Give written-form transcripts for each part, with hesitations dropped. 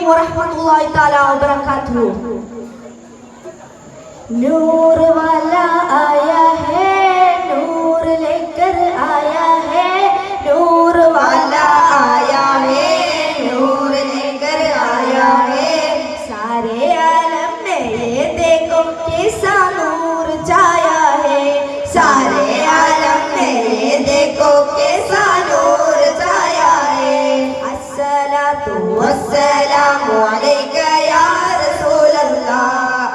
वरहमतुल्लाहि ताला वबरकातुहू। नूर वाला आया है, नूर लेकर आया है, नूर वाला आया है, नूर लेकर आया है। सारे आलम में ये देखो कैसा नूर छाया है, सारे आलम में ये देखो कैसा नूर छाया है। अस्सलातु वस्सलामु अलैका या रसूल अल्लाह,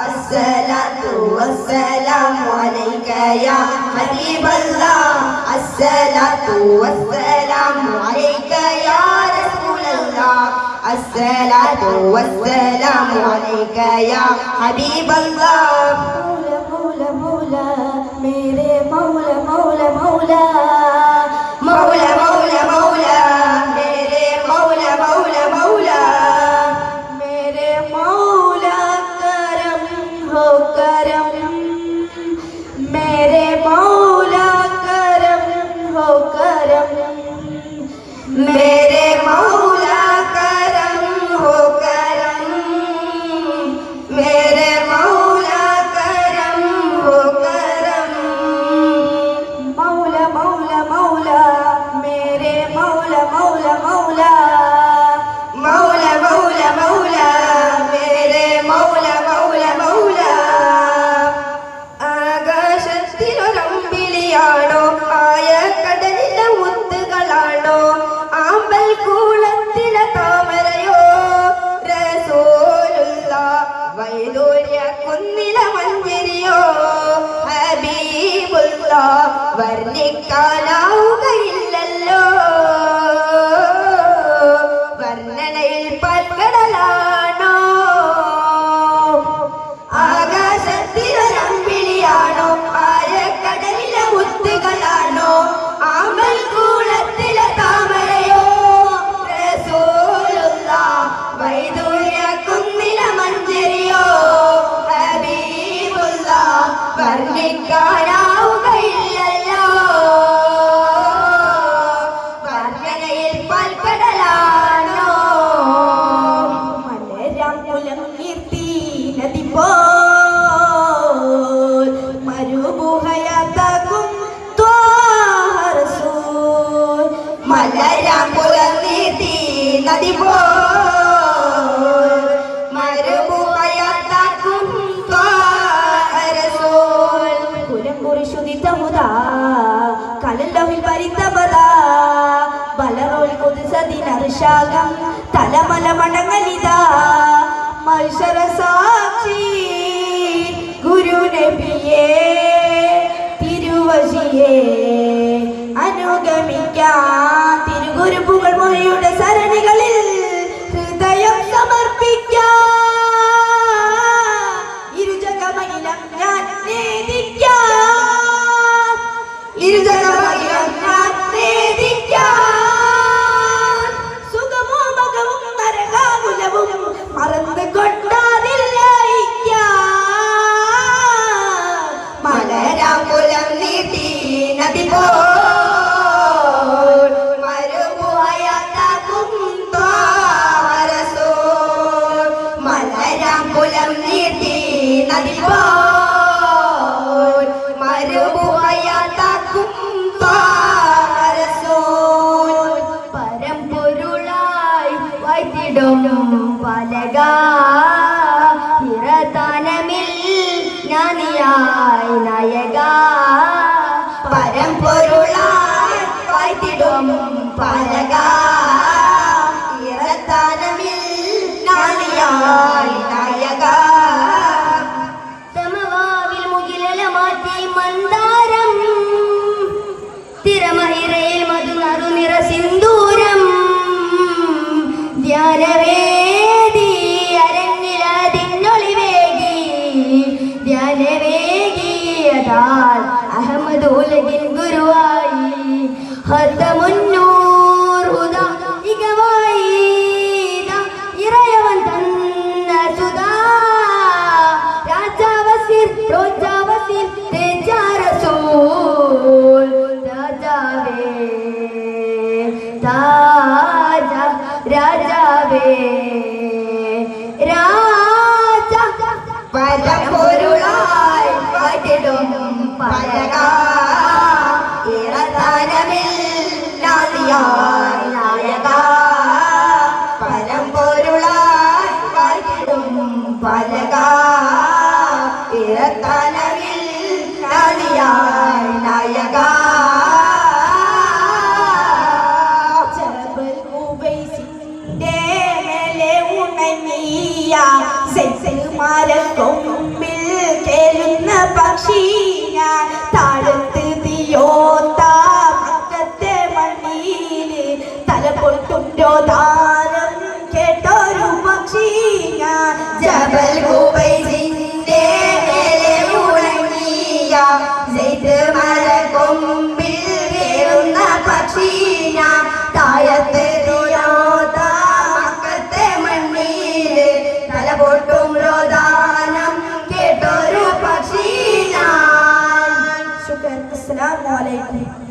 अस्सलातु वस्सलामु अलैका या हबीब अल्लाह, अस्सलातु वस्सलामु अलैका या रसूल अल्लाह, अस्सलातु वस्सलामु अलैका या हबीब अल्लाह। मौला मौला मेरे मौला मौला मौला मौला मौला मौला मेरे मौला मौला मौला मेरे मौला करम हो करम, मेरे मौला करम हो करम, मेरे मौला करम हो करम, मेरे मौला करम हो करम। मौला मौला मौला मेरे मौला मौला मौला मौला मौला मौला मेरे मौला मौला मौला। ആകാശത്തിലൊരമ്പിളിയാണോ, ആയ കടലിലെ മുത്തുകളാണോ, ആമ്പൽ കൂളത്തിലെ താമരയോ, റസൂലുള്ളാഹ് വൈദൂര്യ കുന്നിലെ മഞ്ചരിയോ, ഹബീബുള്ളാഹ് വർണ്ണിക്കാനാവുകയില്ലല്ലോ, വർണ്ണനയിൽ പൽക്കടലാണോ. ആകാശത്തിലൊരമ്പിളിയാണോ, ആയ കടലിലെ മുത്തുകളാണോ, ആമ്പൽ കൂളത്തിലെ താമരയോ, റസൂലുള്ളാഹ് വൈദൂര്യ കുന്നിലെ മഞ്ചരിയോ, ഹബീബുള്ളാഹ് വർണ്ണിക്കാനാവുകയില്ലല്ലോ, വർണ്ണനയിൽ പൽക്കടലാണോ. മലരാം കുലം കീർത്തി നദി പോൽ മരുഭൂഹയാതാകും ത്വാഹ റസൂൽ, മലരാം കുലം കീർത്തി നദി പോൽ മരുഭൂഹയാതാകും ത്വാഹ റസൂൽ. കുലം കുറിശുദിത മുദാ കലല്ലഹിൽ പരിതബദാ ബലറോൽ കുദ്സദിനർശാകം തലമല മടങ്ങലിതാ മത്സര സാക്ഷി ഗുരു നബിയേ തിരുവശിയേ അനുഗമിക്കാൻ തിരുഗുരുപ്പുകൾ മൊഴിയുടെ സരണികളിൽ ഹൃദയം സമർപ്പിക്കാൻ ഇരുജഗമയിലം ഞാൻ നേദിക്കാൻ, ഇരുജഗമയിലം ഞാൻ നേദിക്കാൻ, സുഖമോ മകവും നരകാകുലവും മറന്നു കൊണ്ടാതില്ലയിക്കാൻ. മലരാം കുലം നീട്ടി നദി പോൽ മരുഭൂഹയാതാകും ത്വാഹ റസൂൽ, മലരാം കുലം നീട്ടി നദി പോൽ മരുഭൂഹയാതാകും ത്വാഹ റസൂൽ. പരമ്പൊരുളായി വാഴ്ത്തിടും പലക ഹിറതാനമിൽ ജ്ഞാനിയായി നായക, പരമ്പൊരുളായി വാഴ്ത്തിടും പലക ഹിറതാനമിൽ ജ്ഞാനിയായി നായക. സമവാവിൽ മുകിലല മാറ്റി മന്ദാരം, തിരമഹിരയിൽ മധുനറു നിറ സിന്ദൂരം, ധ്യാനവേദി അരങ്ങില ഉണങ്ങിയ മരക്കൊമ്പിൽ കേഴുന്ന പക്ഷി ഞാൻ താഴത്ത് തീയോത്ത മക്കത്തെ മണ്ണില് തലപൊട്ടും രോദാനം കേട്ടൊരു പക്ഷി ഞാൻ ജബൽ ഖുബൈസിന്റെ മേലെ ഉണങ്ങിയ മരക്കൊമ്പിൽ കേറുന്ന പക്ഷി ഞാൻ താഴത്ത് തീയോത്ത മക്കത്തെ മണ്ണില് തലപൊട്ടും രോദാനം കേട്ടൊരു പക്ഷി ഞാൻ. ശുക്രൻ. അസ്സലാമു അലൈക്കും.